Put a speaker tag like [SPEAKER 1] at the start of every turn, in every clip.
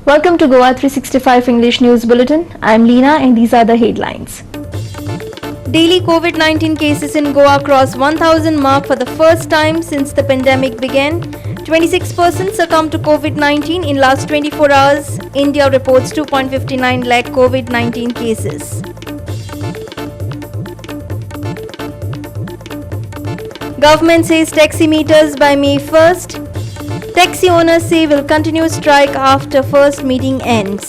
[SPEAKER 1] Welcome to Goa 365 English News Bulletin. I am Leena and these are the headlines. Daily COVID-19 cases in Goa crossed 1,000 mark for the first time since the pandemic began. 26 persons succumbed to COVID-19 in last 24 hours. India reports 2.59 lakh COVID-19 cases. Government says taxi meters by May 1st. Taxi owners say will continue strike after first meeting ends.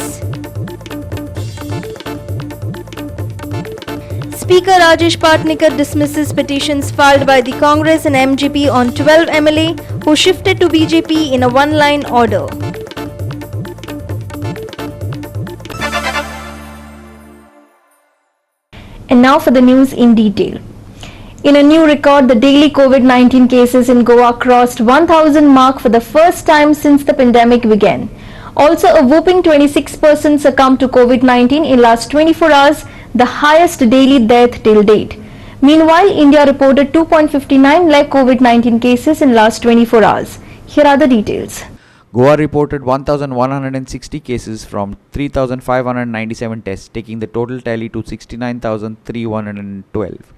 [SPEAKER 1] Speaker Rajesh Patnikar dismisses petitions filed by the Congress and MGP on 12 MLA who shifted to BJP in a one-line order. And now for the news in detail. In a new record, the daily COVID-19 cases in Goa crossed 1,000 mark for the first time since the pandemic began. Also, a whopping 26 persons succumbed to COVID-19 in last 24 hours, the highest daily death till date. Meanwhile, India reported 2.59 lakh COVID-19 cases in last 24 hours. Here are the details.
[SPEAKER 2] Goa reported 1,160 cases from 3,597 tests, taking the total tally to 69,312.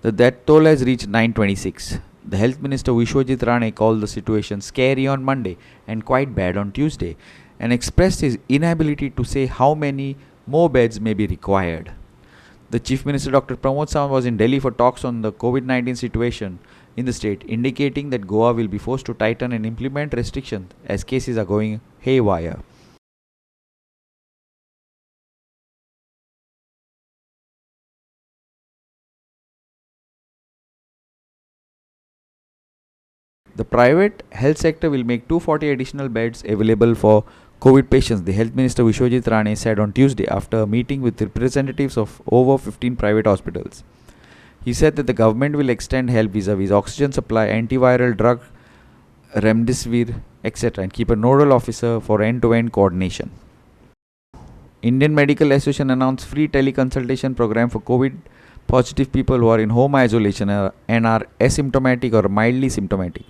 [SPEAKER 2] The death toll has reached 926. The Health Minister Vishwajit Rane called the situation scary on Monday and quite bad on Tuesday, and expressed his inability to say how many more beds may be required. The Chief Minister Dr. Pramod Sawant was in Delhi for talks on the COVID-19 situation in the state, indicating that Goa will be forced to tighten and implement restrictions as cases are going haywire. The private health sector will make 240 additional beds available for COVID patients, the Health Minister Vishwajit Rane said on Tuesday after a meeting with representatives of over 15 private hospitals. He said that the government will extend help vis-a-vis oxygen supply, antiviral drug, remdesivir, etc. and keep a nodal officer for end-to-end coordination. Indian Medical Association announced free teleconsultation program for COVID positive people who are in home isolation and are asymptomatic or mildly symptomatic.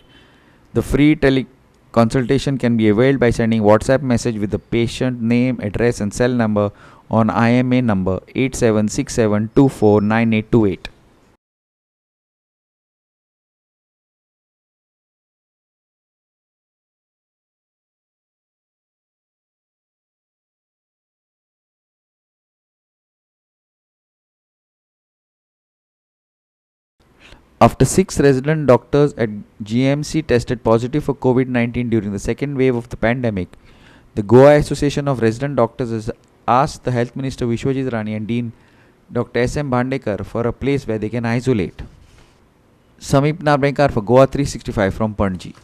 [SPEAKER 2] The free teleconsultation can be availed by sending WhatsApp message with the patient name, address and cell number on IMA number 8767249828. After 6 resident doctors at GMC tested positive for COVID-19 during the second wave of the pandemic, the Goa Association of Resident Doctors has asked the Health Minister Vishwajit Rane and Dean Dr. S.M. Bhandekar for a place where they can isolate. Samip Narbekar for Goa 365 from Panji.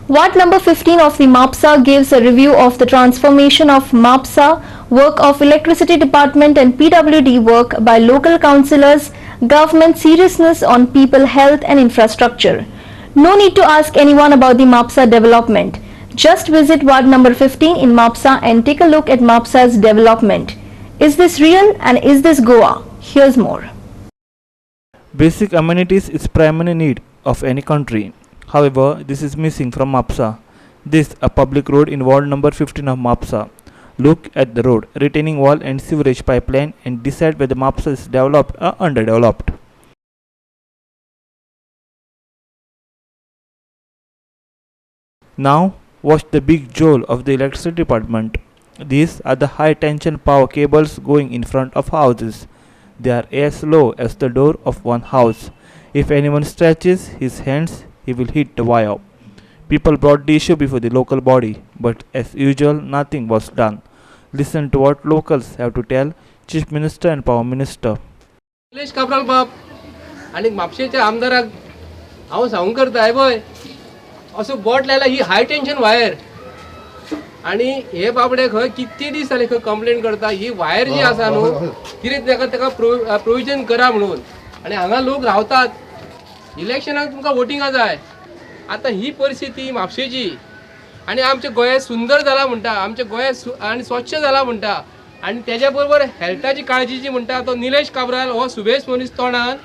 [SPEAKER 1] Ward number 15 of the MAPSA gives a review of the transformation of MAPSA work of Electricity Department and PWD work by local councillors, government seriousness on people, health and infrastructure. No need to ask anyone about the MAPSA development. Just visit Ward number 15 in MAPSA and take a look at MAPSA's development. Is this real and is this Goa? Here's more.
[SPEAKER 3] Basic amenities is primary need of any country. However, this is missing from MAPSA. This a public road in Ward number 15 of MAPSA. Look at the road, retaining wall and sewerage pipeline and decide whether MAPSA is developed or underdeveloped. Now, watch the big jolt of the electricity department. These are the high tension power cables going in front of houses. They are as low as the door of one house. If anyone stretches his hands, he will hit the wire. People brought the issue before the local body, but as usual, nothing was done. Listen to what locals have to tell Chief Minister and Power Minister.
[SPEAKER 4] Nilesh Cabral बाप आणि म्हापशेच्या आमदाराक हांव सांगूंक करता पळय असो boat लायला ही हाय tension wire आणि हे बाबडे खंय किती दीस जाले खंय कंप्लेंट करता ही वायर जी आसा न्हू कितें ताका प्रोविजन करा म्हणून आणि हांगा लोक रावतात इलेक्शनाक तुमकां वोटिंगा जाय आतां ही परिस्थिती म्हापशेची आणि आमच्या गोंय सुंदर जाला म्हणटा आमच्या गोंय आणि स्वच्छ जाला म्हणटा आणि त्याच्या बरोबर हेल्थाची काळजी जी म्हणटा तो निलेश काब्राल हो सुबेज मनीस तोंडान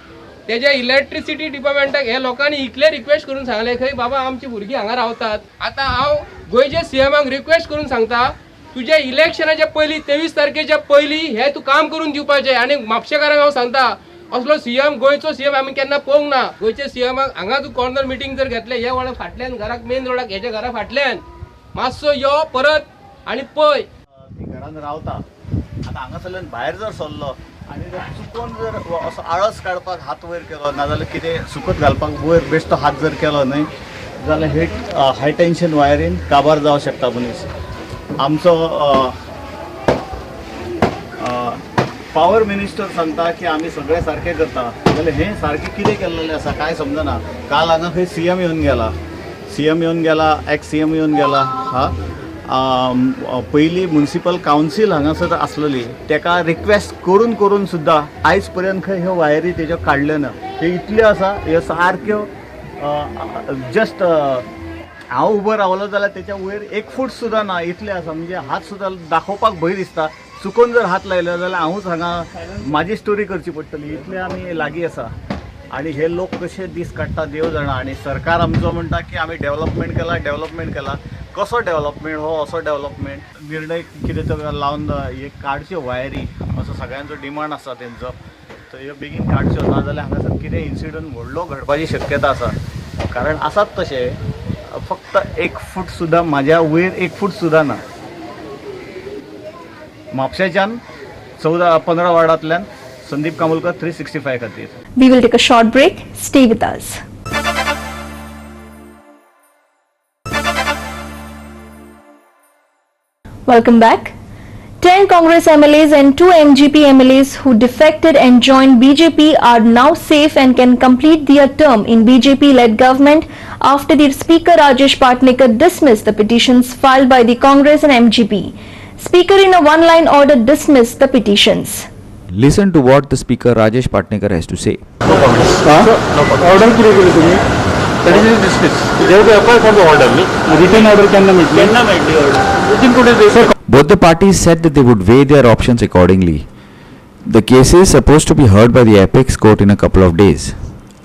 [SPEAKER 4] तेज्या इलेक्ट्रिसिटी डिपार्टमेंटाक हे लोकांनी इतले रिक्वेस्ट करून सांगले खंय बाबा आमची भुरगीं हांगा रावतात आतां हांव गोंयच्या सीएमाक रिक्वेस्ट करून सांगता तुझ्या इलेक्शनाच्या पयलीं 23 तारखेच्या पयलीं हे तू काम करून दिवपाचें. आनी म्हापशेकारांक हांव सांगता, असलो सीएम गोंयचो सीएम आमी केन्ना पळोवंक ना. गोंयच्या सीएमाक हांगा तूं कॉर्नर मिटींग जर घेतलें हे वाडा फाटल्यान घराक मेन रोडाक हेच्या घरा फाटल्यान मातसो यो परत आनी पळय.
[SPEAKER 5] ती घरान रावता आतां हांगासरल्यान भायर जर सरलो आनी जर चुकून जर असो आळस काडपाक हात वयर केलो नाजाल्यार कितें सुकत घालपाक वयर बेश्टो हात जर केलो न्हय जाल्यार हे हाय टेन्शन वायरीन काबार जावं शकता मनीस. आमचो पावर मिनिस्टर सांगता की आमी सगळें सारकें करता, जाल्यार हें सारकें कितें केल्लेलें आसा कांय समजना. काल हांगा खंय सीएम येवन गेला, एक्स सीएम येवन गेला. पयलीं म्युनिसिपल कावन्सील हांगासर आसलेली ताका रिक्वेस्ट करून सुद्दां आयज पर्यंत खंय ह्यो वायरी तेज्यो काडल्यो ना. हे इतल्यो आसा ह्यो सारक्यो जस्ट हांव उबो रावलो जाल्यार तेच्या वयर 1 फूट सुद्दां ना, इतले आसा. म्हणजे हात सुद्दां दाखोवपाक भंय दिसता. चुकून जर हात लायलो जाल्यार हांवूच हांगा म्हाजी स्टोरी करची पडटली, इतले आमी लागीं आसा. आनी हे लोक कशे दीस काडटा देव जाणा. आनी सरकार आमचो म्हणटा की आमी डेव्हलपमेंट केला. कसो डेव्हलपमेंट हो असो डेव्हलपमेंट निर्णय कितें तो लावन हे काडच्यो वायरी असो सगळ्यांचो डिमांड आसा तेंचो. तर ह्यो बेगीन काडच्यो नाजाल्यार हांगासर कितें इन्सिडंट व्हडलो घडपाची शक्यता आसा. कारण आसात तशे फक्त 1 फूट सुद्दां म्हाज्या वयर 1 फूट सुद्दां ना. म्हापशेच्यान 15 वार्डांतल्यान संदीप कामुलकर 365 खातीर.
[SPEAKER 1] We will take a short break. Stay with us. Welcome back. 10 Congress MLAs and 2 MGP MLAs who defected and joined BJP are now safe and can complete their term in BJP-led government after the Speaker Rajesh Patnaikar dismissed the petitions filed by the Congress and MGP. Speaker in a one-line order dismissed the petitions.
[SPEAKER 2] Listen to what the Speaker Rajesh Patnaikar has to say.
[SPEAKER 6] Order किती केली तुम्ही? That is dismissed. They will apply for the order. Written order can meet order. Within 2 days.
[SPEAKER 2] Both the parties said that they would weigh their options accordingly. The case is supposed to be heard by the apex court in a couple of days.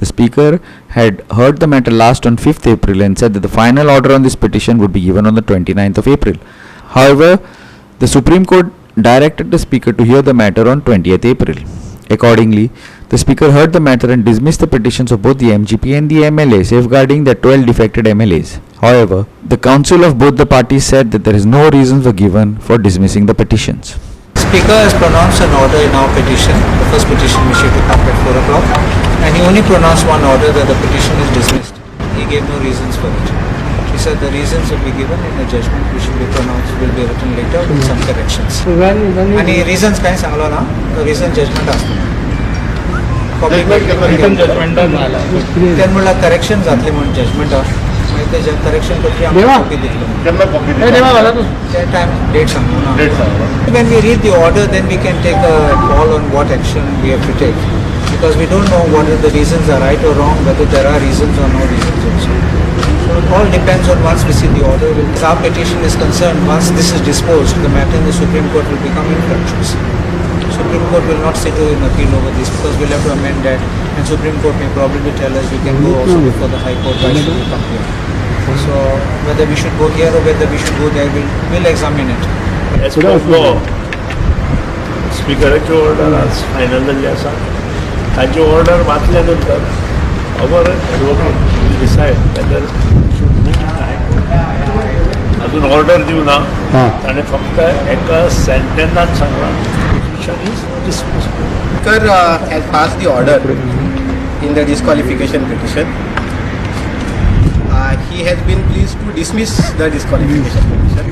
[SPEAKER 2] The Speaker had heard the matter last on 5th April and said that the final order on this petition would be given on the 29th of April. However, the Supreme Court directed the Speaker to hear the matter on 20th April. Accordingly, the Speaker heard the matter and dismissed the petitions of both the MGP and the MLA, safeguarding the 12 defected MLAs. However, the counsel of both the parties said that there is no reasons were given for dismissing the petitions.
[SPEAKER 7] Speaker has pronounced an order in our petition, the first petition which he took up at 4 o'clock, and he only pronounced one order that the petition is dismissed. He gave no reasons for it. He said the reasons will be given in the judgment which will be pronounced, will be written later with some corrections. And he reasons काय सांगलो ना, the reason judgment असतो.
[SPEAKER 6] Written judgment झाला.
[SPEAKER 7] त्यान म्हणला correction जातले म्हणून judgment माहिती आहे correction करती आम्हाला कॉपी दिली.
[SPEAKER 6] त्यांना कॉपी दिली.
[SPEAKER 7] That time date सांगलो ना. When we read the order, then we can take a call on what action we have to take. Because we don't know whether the reasons are right or wrong, whether there are reasons or no reasons also. So it all depends on once we see the order. As our petition is concerned, once this is disposed, the matter in the Supreme Court will become infructuous. Supreme Court will not sit in appeal over this because we'll have to amend that, and Supreme Court may probably tell us we can go also before the High Court. Why should we come here? So whether we should go here or whether we should go there, we'll examine it.
[SPEAKER 6] As per law, स्पीकराची order आज final जाल्ली आसा. ताची order वाचल्यानंतर our advocate will decide whether should meet time. अजून order दिवना ताणें फक्त एका सेंटेन्सान सांगलां petition is dismissed.
[SPEAKER 8] Speaker has passed the order in the disqualification petition. He has been pleased to dismiss the disqualification petition.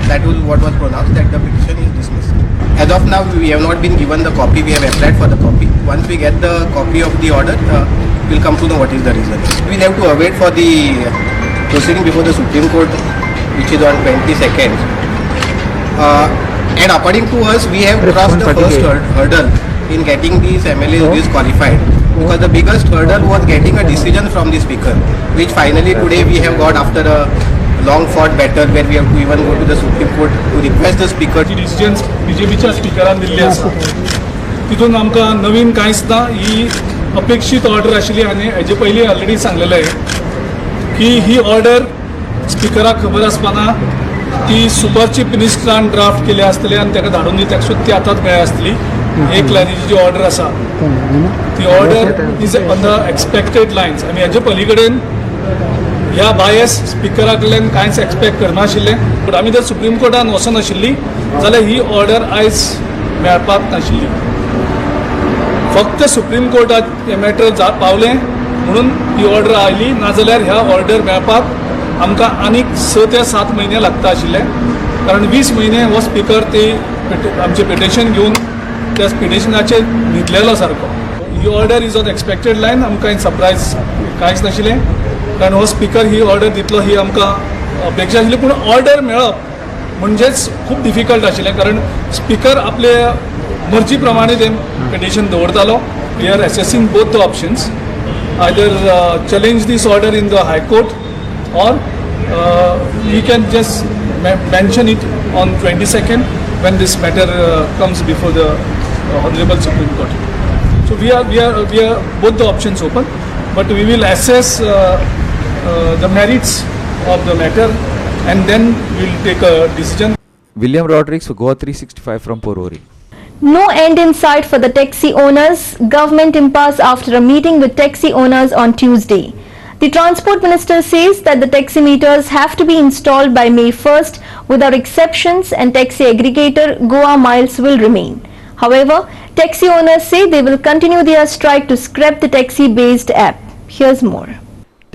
[SPEAKER 8] That was what was pronounced, that the petition is dismissed. As of now, we have not been given the copy. We have applied for the copy. Once we get the copy of the order, we'll come to know what is the reason. We'll have to await for the proceeding before the Supreme Court, which is on 22nd. And according to us, we have crossed the first hurdle in getting these MLAs disqualified. Because the biggest hurdle was getting a decision from the Speaker, which finally today we have got after a long fought battle where we have to even go to the Supreme Court to request the Speaker.
[SPEAKER 9] Decisions बीजेपीच्या स्पिकरान दिल्ली आसा तितून आमकां नवीन कांयच ना. ही अपेक्षीत order आशिल्ली आनी हेजे पयलीं ऑलरेडी सांगलेलें की ही ऑर्डर स्पिकराक खबर आसपाना ती सुपर चीफ मिनिस्टरान ड्राफ्ट केली आसतली आनी ताका धाडून दिली सो ती आतांच मेळ्ळी आसतली. एक लायनीची जी ऑर्डर आसा ती order is on the expected lines आनी हेजे पलीकडेन ह्या बायस स्पिकरा कडल्यान कांयच एक्सपेक्ट करनाशिल्लें. पूण आमी जर सुप्रीम कोर्टान वचनाशिल्लीं जाल्यार ही ऑर्डर आयज मेळपाक नाशिल्ली. फक्त सुप्रीम कोर्टात हें मॅटर पावलें म्हणून ही ऑर्डर आयली, नाजाल्यार ह्या ऑर्डर मेळपाक आमकां आनीक 6 ते 7 म्हयने लागता आशिल्ले. कारण 20 म्हयने हो स्पिकर ते आमचें पिटिशन घेवन त्या पिटिशनाचेर न्हिदलेलो सारको. ही order is on expected line. आमकां सरप्रायज कांयच नाशिल्लें कारण हो स्पिकर ही ऑर्डर दितलो ही आमकां अपेक्षा आशिल्ली. पूण ऑर्डर मेळप म्हणजेच खूब डिफिकल्ट आशिल्लें कारण स्पिकर आपले मर्जी प्रमाणे ते पिटिशन दवरतालो. We are assessing both the options, either challenge this order in the high court or we can just mention it on 22nd when this matter comes before the Honorable Supreme Court. So we are both the options open, but we will assess the merits of the matter and then we will take a decision.
[SPEAKER 2] William Rodrigues for Goa 365 from Porvorim.
[SPEAKER 1] No end in sight for the taxi owners. Government impasse after a meeting with taxi owners on Tuesday. The Transport Minister says that the taximeters have to be installed by May 1st without exceptions and taxi aggregator Goa Miles will remain. However, taxi owners say they will continue their strike to scrap the taxi-based app. Here's more.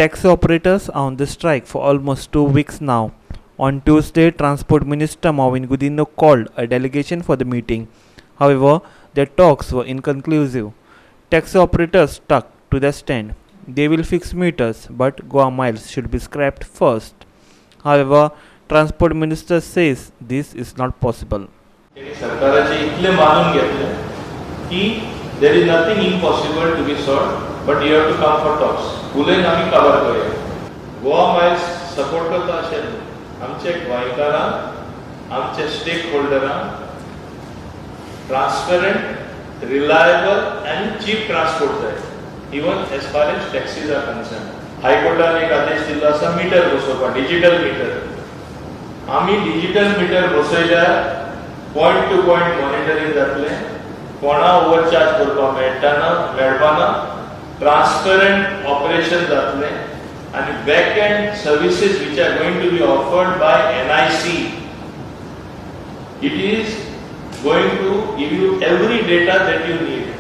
[SPEAKER 3] Taxi operators are on the strike for almost 2 weeks now. On Tuesday, Transport Minister Marvin Gudino called a delegation for the meeting. However, their talks were inconclusive. Taxi operators stuck to their stand. They will fix meters, but Goa Miles should be scrapped first. However, Transport Minister says this is not possible.
[SPEAKER 6] सरकाराचे इतले मानून घेतले की there is nothing impossible to be solved, but you have to come for talks. उलयन आमी cover करूया. Goa miles support करता अशें आमचे गोंयकारां, आमचे स्टेक होल्डरां transparent, reliable and cheap transport जाय. Even as far as taxis are concerned, High Courtan एक आदेश दिला आसा मीटर बसोवपा, डिजिटल मीटर. आमी डिजिटल मीटर बसयल्यार पॉइंट टू पॉइंट मॉनिटरिंग जातलें, कोणा ओवरचार्ज करपाक मेळपाना, ट्रांसपेरंट ऑपरेशन जातलें आनी back end services which are going to be offered by NIC, it is going to give you every data that you need.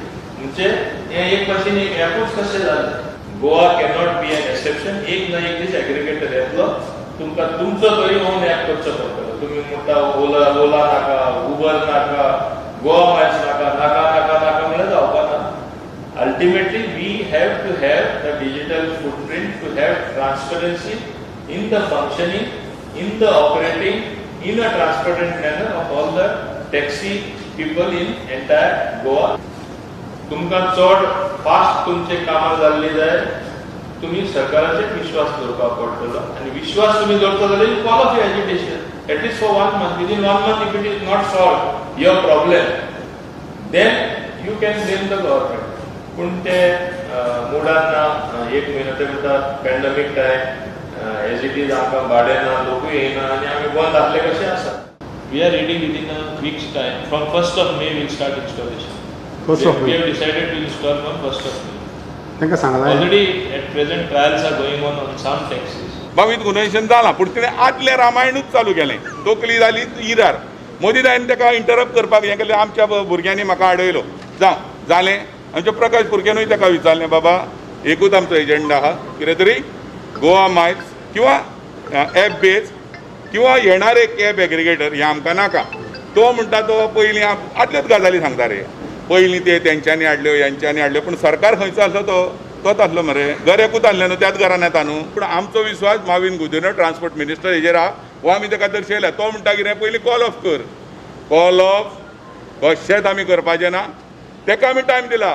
[SPEAKER 6] म्हणजे हे एक भाशेन एक ॲपच कशें जालें. Goa cannot be an exception. एक ना एक दीस एग्रिगेटर येतलो, तुमकां तुमचो तरी ओन ॲप करचो पडटलो. तुमी म्हणटा ओला नाका, उबर नाका, गोवा माइल्स नाका म्हणल्यार जावपाना. Ultimately we have to have the digital footprint to have transparency in the functioning, in the operating in a transparent manner of all the taxi people in entire Goa. तुमकां चड फास्ट तुमचे कामां जाल्ली जाय, तुमी सरकाराचेर विश्वास दवरपाक पडटलो आनी विश्वास तुमी दवरता जाल्यार you call of education at least for 1 month. Within 1 month if it is not solved your problem, then you can blame the government. पूण ते मुडान ना. 1 म्हयनो ते म्हणटा pandemic time, as it is आमकां भाडें ना, लोकूय येयना आनी आमी बंद आसले कशें आसा. We are ready within a week's time. From 1st of May we will start installation. We have decided to install on 1st of May. Already at present trials are going on some taxis.
[SPEAKER 10] बावीत गुन्हेशन जाला पूण तिणें आदलें रामायणूच चालू केलें. तकली जाली इरार. मोदी ताणें ताका इंटरप्ट करपाक हें केलें. आमच्या भुरग्यांनी म्हाका आडयलो जालें. आमच्या प्रकाश भुरग्यानूय ताका विचारलें बाबा एकूच आमचो एजेंडा आहा, कितें तरी गोवा माइल्स किंवा ॲप बेज किंवा येणारे कॅब एग्रिगेटर हें आमकां नाका. तो म्हणटा तो पयलीं आदल्योच गजाली सांगता रे. पयलीं ते तेंच्यांनी हाडल्यो, हेंच्यांनी हाडल्यो, पूण सरकार खंयचो आसलो तोच आसलो मरे. घर एकूच आहलें न्हू, त्याच घरान येता न्हू. पूण आमचो विश्वास मार्विन गुदिनो ट्रांसपोर्ट मिनिस्टर हेजेर आहा, हो आमी ताका दर्शयला. तो म्हणटा कितें पयलीं कॉल ऑफ कर. कॉल ऑफ कशेंच आमी करपाचें ना. ताका आमी टायम दिला.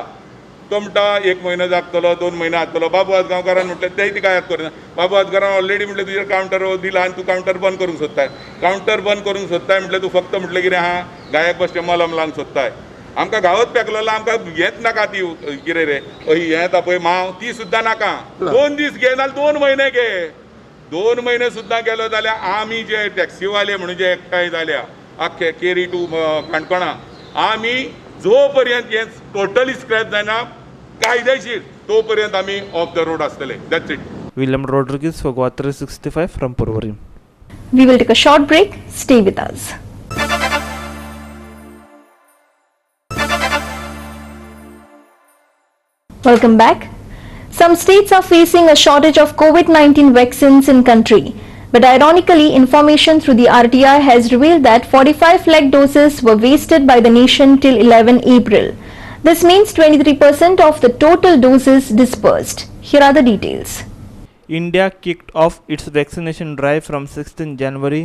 [SPEAKER 10] तो म्हणटा 1 म्हयनो जातलो, 2 म्हयने जातलो. बाबू आजगांवकारान म्हटलें तें तिका याद करना. बाबू आजगांवकारान ऑलरेडी म्हटलें तुजेर कावंटर दिला आनी तूं कावंटर बंद करूंक सोदताय. कावंटर बंद करूंक सोदताय म्हटलें तूं फक्त म्हटलें कितें आहा गायक बसचें मलम लावंक सोदताय. आमकां गांवच पेकलोला, आमकां हेंच नाका ती कितें रे हें येता पळय मांव ती सुद्दां नाका. 2 दीस घे नाल्यार 2 म्हयने घे. 2 म्हयने सुद्दां गेलो जाल्यार आमी जे टॅक्सीवाले म्हणून जे एकठांय जाल्या आख्खे केरी टू काणकोणा, आमी जो पर्यंत हें टोटली स्क्रॅच जायना कायदेशीर तो पर्यंत आमी ऑफ द रोड आसतले. That's it.
[SPEAKER 3] William Rodriguez for Guwa 365 from Purvari.
[SPEAKER 1] We will take a short break. Stay with us. Welcome back. Some states are facing a shortage of COVID-19 vaccines in country. But ironically, information through the RTI has revealed that 45 lakh doses were wasted by the nation till 11 April. This means 23% of the total doses dispersed. Here are the details.
[SPEAKER 3] India kicked off its vaccination drive from 16 January.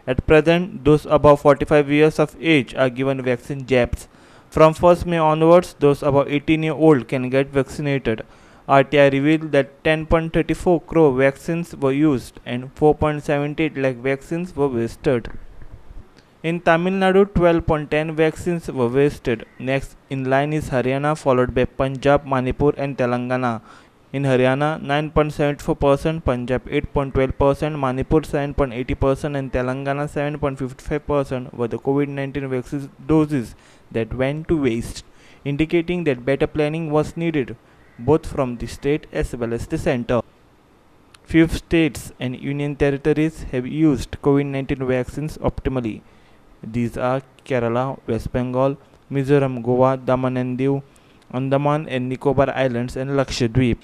[SPEAKER 3] At present, those above 45 years of age are given vaccine jabs. From 1st May onwards, those above 18-year-old can get vaccinated. RTI revealed that 10.34 crore vaccines were used and 4.78 lakh vaccines were wasted. In Tamil Nadu, 12.10 vaccines were wasted. Next in line is Haryana, followed by Punjab, Manipur and Telangana. In Haryana, 9.74%, Punjab 8.12%, Manipur 7.80% and Telangana 7.55% were the COVID-19 vaccine doses that went to waste, indicating that better planning was needed, both from the state as well as the center. Few states and union territories have used COVID-19 vaccines optimally. These are Kerala, West Bengal, Mizoram, Goa, Daman and Diu, Andaman and Nicobar Islands and Lakshadweep.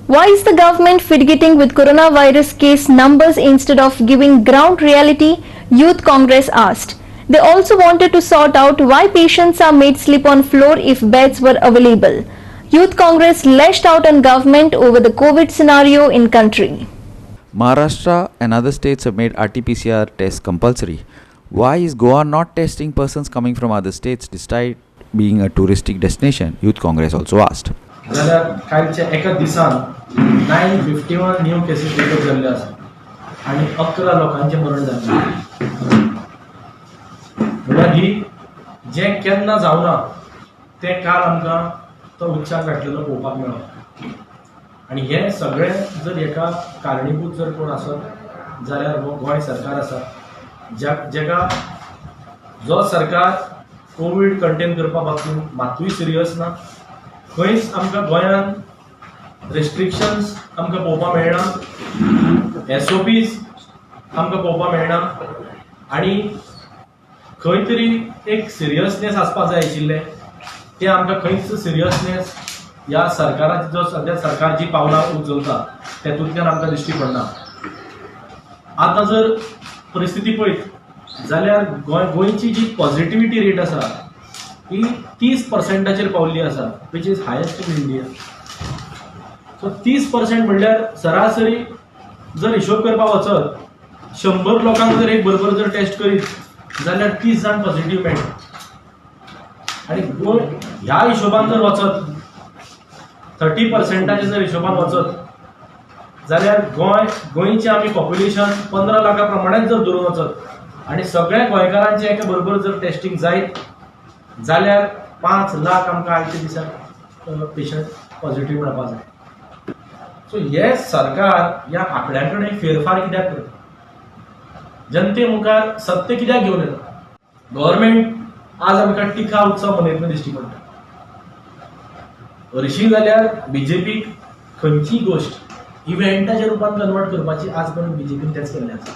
[SPEAKER 1] Why is the government fidgeting with coronavirus case numbers instead of giving ground reality? Youth Congress asked. They also wanted to sort out why patients are made sleep on floor if beds were available. Youth Congress lashed out on government over the COVID scenario in country.
[SPEAKER 2] Maharashtra and other states have made RT-PCR tests compulsory. Why is Goa not testing persons coming from other states despite being a touristic destination? Youth Congress also asked.
[SPEAKER 11] जाल्यार कालच्या एका दिसान 951 new cases report जाल्ले आसा आनी 11 लोकांचे मरण जाल्ले. म्हणल्यार ही जे केन्ना जावना ते काल आमकां तो उच्चार घातलेलो पळोवपाक मेळ्ळो. आनी हे सगळे जर हेका कारणीभूत जर कोण आसत जाल्यार हो गोंय सरकार आसा, जेका जो सरकार कोवीड कंटेन करपा बाबतींत मात्तूय सिरियस ना. खंयच आमकां गोंयांत रेस्ट्रिक्शन्स आमकां पळोवपा मेळना, SOPs आमकां पळोवपा मेळना आनी खंय तरी एक सिरियसनेस आसपाक जाय आशिल्लें तें आमकां खंयच सिरियसनेस ह्या सरकाराची जो सद्या सरकार जी पावलां उचलता तेतूंतल्यान आमकां दिश्टी पडना. आतां जर परिस्थिती पळयत जाल्यार गोंयची जी पॉझिटिव्हिटी रेट आसा ही 30% पावल्ली आसा, which is highest in India. So 30% म्हणल्यार सरासरी जर हिशोब करपाक वचत 100 लोकांक जर एक बरोबर जर टेस्ट करीत जाल्यार 30 जाण पॉझिटिव्ह मेळटा. आनी ह्या हिशोबान जर वचत 30% जर हिशोबान वचत जाल्यार गोंयचें आमी पॉप्युलेशन 15 लाखा प्रमाणेच जर धरून वचत आनी सगळ्या गोंयकारांचें एका बरोबर जर टेस्टिंग जायत जाल्यार 5 लाख आमकां आयच्या दिसाक पेशंट पॉझिटिव्ह मेळपाक जाय. सो हे सरकार ह्या आंकड्या कडेन फेरफार कित्याक करता? जनते मुखार सत्य कित्याक घेवन येता? गव्हर्मेंट आज आमकां टिका उत्सव मनयतना दिश्टी पडटा. हरशीं जाल्यार BJPक खंयची गोश्ट इव्हेंटाच्या रुपान कन्वर्ट करपाची आज पर्यंत BJPन तेंच केल्लें आसा.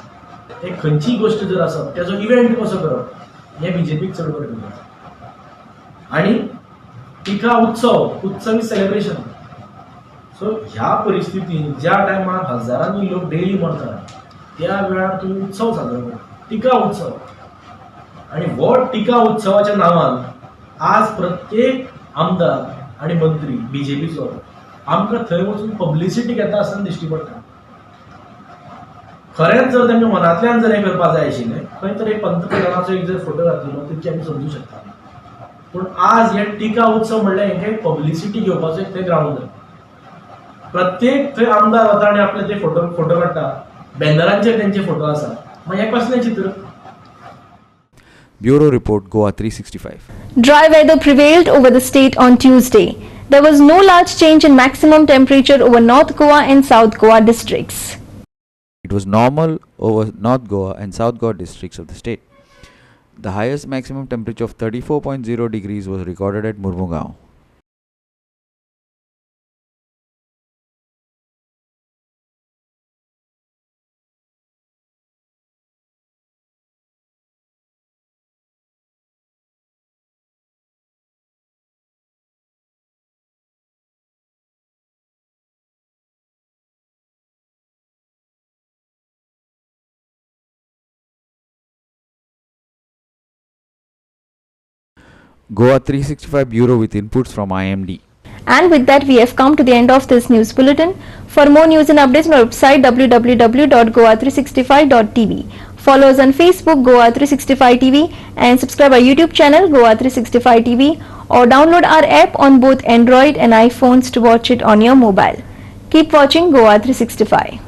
[SPEAKER 11] एक खंयची गोश्ट जर आसत तेजो इव्हेंट कसो करप हें BJPक चड बरें कळटा. आनी टिका उत्सव इज सेलिब्रेशन. सो ह्या परिस्थितीन ज्या टायमार हजारांनी लोक डेली मरतात त्या वेळार तुम्ही उत्सव साजरो करता, टिका उत्सव. आणि हो टिका उत्सवाच्या नांवान आज प्रत्येक आमदार आणि मंत्री बीजेपीचो आमकां थंय वचून पब्लिसिटी घेता आसतना दिश्टी पडटा. खरेंच जर तांच्या मनांतल्यान जर हें करपाक जाय आशिल्लें, खंय तरी पंतप्रधानाचो एक जर फोटो घातलो तितके आमी समजूं शकता. पूण आज हे टिका उत्सव म्हणल्यार हेंका एक पब्लिसिटी घेवपाचो एक थंय ग्रावंड जाय. प्रत्येक थंय आमदार वता आनी आपले ते फोटो काडटा, बॅनरांचेर तेंचे फोटो आसा. मागीर हें कसलें चित्र?
[SPEAKER 2] Bureau Report, Goa 365.
[SPEAKER 1] Dry weather prevailed over the state on Tuesday. There was no large change in maximum temperature over North Goa and South Goa districts.
[SPEAKER 2] It was normal over North Goa and South Goa districts of the state. The highest maximum temperature of 34.0 degrees was recorded at Murmugaon. Goa 365 Bureau with inputs from IMD.
[SPEAKER 1] And with that, we have come to the end of this news bulletin. For more news and updates on our website www.goa365.tv. Follow us on Facebook Goa 365 TV and subscribe our YouTube channel Goa 365 TV, or download our app on both Android and iPhones to watch it on your mobile. Keep watching Goa 365.